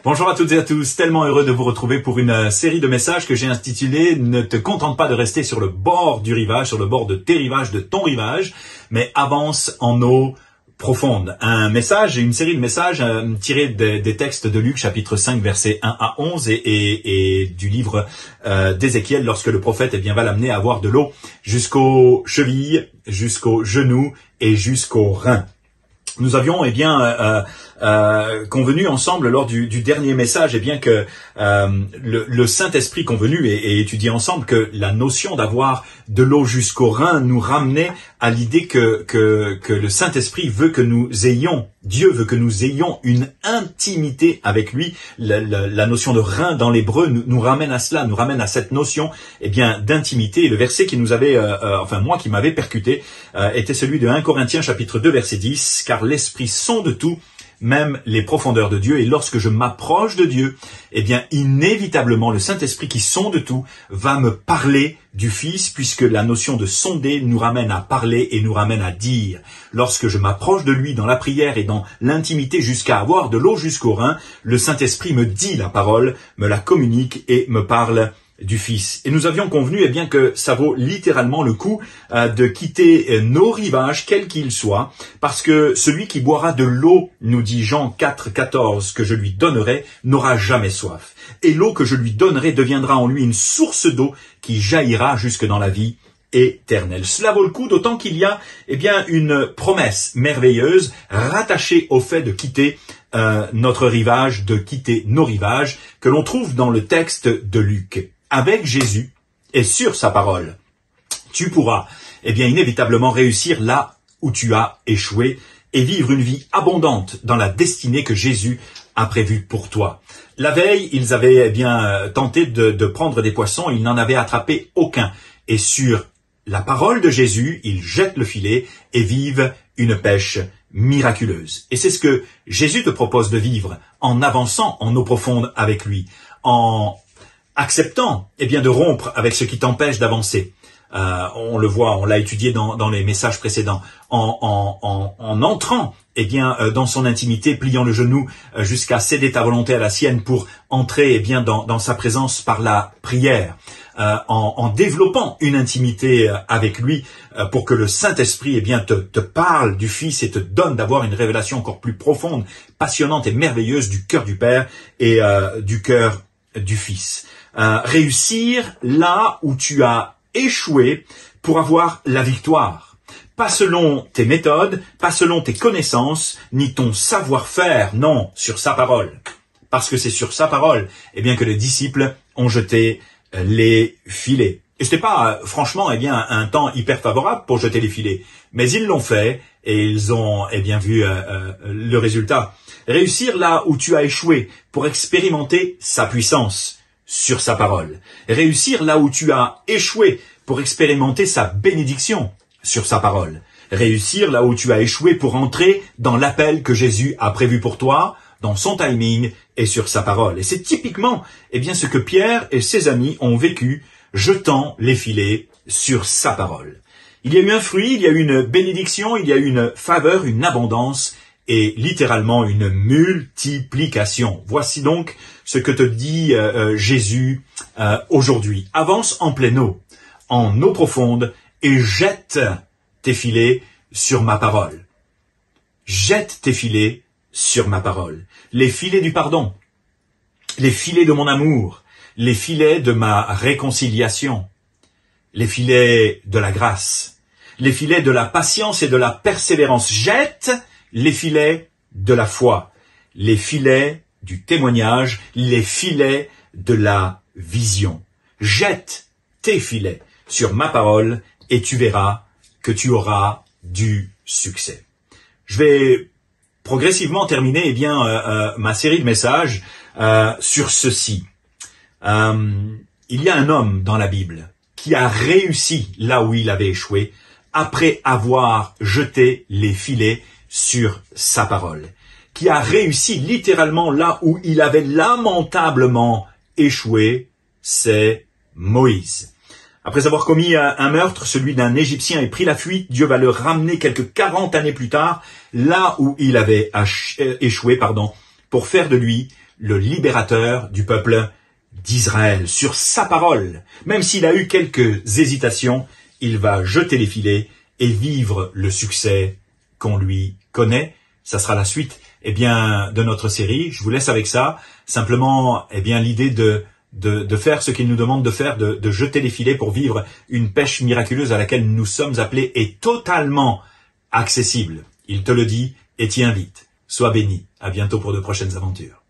Bonjour à toutes et à tous, tellement heureux de vous retrouver pour une série de messages que j'ai intitulé « Ne te contente pas de rester sur le bord du rivage, sur le bord de tes rivages, de ton rivage, mais avance en eau profonde ». Une série de messages tirés des textes de Luc, chapitre 5, versets 1 à 11 et du livre d'Ézéchiel, lorsque le prophète va l'amener à avoir de l'eau jusqu'aux chevilles, jusqu'aux genoux et jusqu'aux reins. Nous avions convenu ensemble lors du dernier message que le Saint-Esprit convenu et étudié ensemble que la notion d'avoir de l'eau jusqu'aux reins nous ramenait à l'idée que le Saint-Esprit veut que nous ayons, Dieu veut que nous ayons une intimité avec lui. La notion de rein dans l'hébreu nous ramène à cela, nous ramène à cette notion d'intimité. Et le verset qui nous avait, qui m'avait percuté, était celui de 1 Corinthiens chapitre 2 verset 10, car l'Esprit sonde tout, même les profondeurs de Dieu, et lorsque je m'approche de Dieu, inévitablement, le Saint-Esprit qui sonde tout va me parler du Fils, puisque la notion de sonder nous ramène à parler et nous ramène à dire. Lorsque je m'approche de lui dans la prière et dans l'intimité jusqu'à avoir de l'eau jusqu'aux reins, le Saint-Esprit me dit la parole, me la communique et me parle du Fils. Et nous avions convenu que ça vaut littéralement le coup de quitter nos rivages, quels qu'ils soient, parce que celui qui boira de l'eau, nous dit Jean 4, 14, que je lui donnerai, n'aura jamais soif. Et l'eau que je lui donnerai deviendra en lui une source d'eau qui jaillira jusque dans la vie éternelle. Cela vaut le coup, d'autant qu'il y a une promesse merveilleuse rattachée au fait de quitter notre rivage, de quitter nos rivages, que l'on trouve dans le texte de Luc. Avec Jésus et sur sa parole, tu pourras inévitablement réussir là où tu as échoué et vivre une vie abondante dans la destinée que Jésus a prévue pour toi. La veille, ils avaient tenté de prendre des poissons, ils n'en avaient attrapé aucun. Et sur la parole de Jésus, ils jettent le filet et vivent une pêche miraculeuse. Et c'est ce que Jésus te propose de vivre en avançant en eau profonde avec lui, en acceptant de rompre avec ce qui t'empêche d'avancer. On le voit, on l'a étudié dans les messages précédents, en entrant dans son intimité, pliant le genou jusqu'à céder ta volonté à la sienne pour entrer dans sa présence par la prière, en développant une intimité avec lui pour que le Saint-Esprit te parle du Fils et te donne d'avoir une révélation encore plus profonde, passionnante et merveilleuse du cœur du Père et du cœur du Fils. Réussir là où tu as échoué pour avoir la victoire. Pas selon tes méthodes, pas selon tes connaissances, ni ton savoir-faire, non, sur sa parole. Parce que c'est sur sa parole, que les disciples ont jeté les filets. Et c'était pas, franchement, un temps hyper favorable pour jeter les filets. Mais ils l'ont fait, et ils ont, vu le résultat. Réussir là où tu as échoué pour expérimenter sa puissance sur sa parole. Réussir là où tu as échoué pour expérimenter sa bénédiction sur sa parole. Réussir là où tu as échoué pour entrer dans l'appel que Jésus a prévu pour toi, dans son timing et sur sa parole. Et c'est typiquement, ce que Pierre et ses amis ont vécu, jetant les filets sur sa parole. Il y a eu un fruit, il y a eu une bénédiction, il y a eu une faveur, une abondance, et littéralement une multiplication. Voici donc ce que te dit Jésus aujourd'hui. Avance en pleine eau, en eau profonde, et jette tes filets sur ma parole. Jette tes filets sur ma parole. Les filets du pardon, les filets de mon amour, les filets de ma réconciliation, les filets de la grâce, les filets de la patience et de la persévérance. Jette les filets de la foi, les filets du témoignage, les filets de la vision. Jette tes filets sur ma parole et tu verras que tu auras du succès. Je vais progressivement terminer ma série de messages sur ceci. Il y a un homme dans la Bible qui a réussi là où il avait échoué après avoir jeté les filets sur sa parole, qui a réussi littéralement là où il avait lamentablement échoué, c'est Moïse. Après avoir commis un meurtre, celui d'un Égyptien, et pris la fuite, Dieu va le ramener quelques 40 années plus tard, là où il avait échoué, pour faire de lui le libérateur du peuple d'Israël. Sur sa parole, même s'il a eu quelques hésitations, il va jeter les filets et vivre le succès qu'on lui connaît. Ça sera la suite, de notre série. Je vous laisse avec ça. Simplement, l'idée de faire ce qu'il nous demande de faire, de jeter les filets pour vivre une pêche miraculeuse à laquelle nous sommes appelés est totalement accessible. Il te le dit et t'y invite. Sois béni. À bientôt pour de prochaines aventures.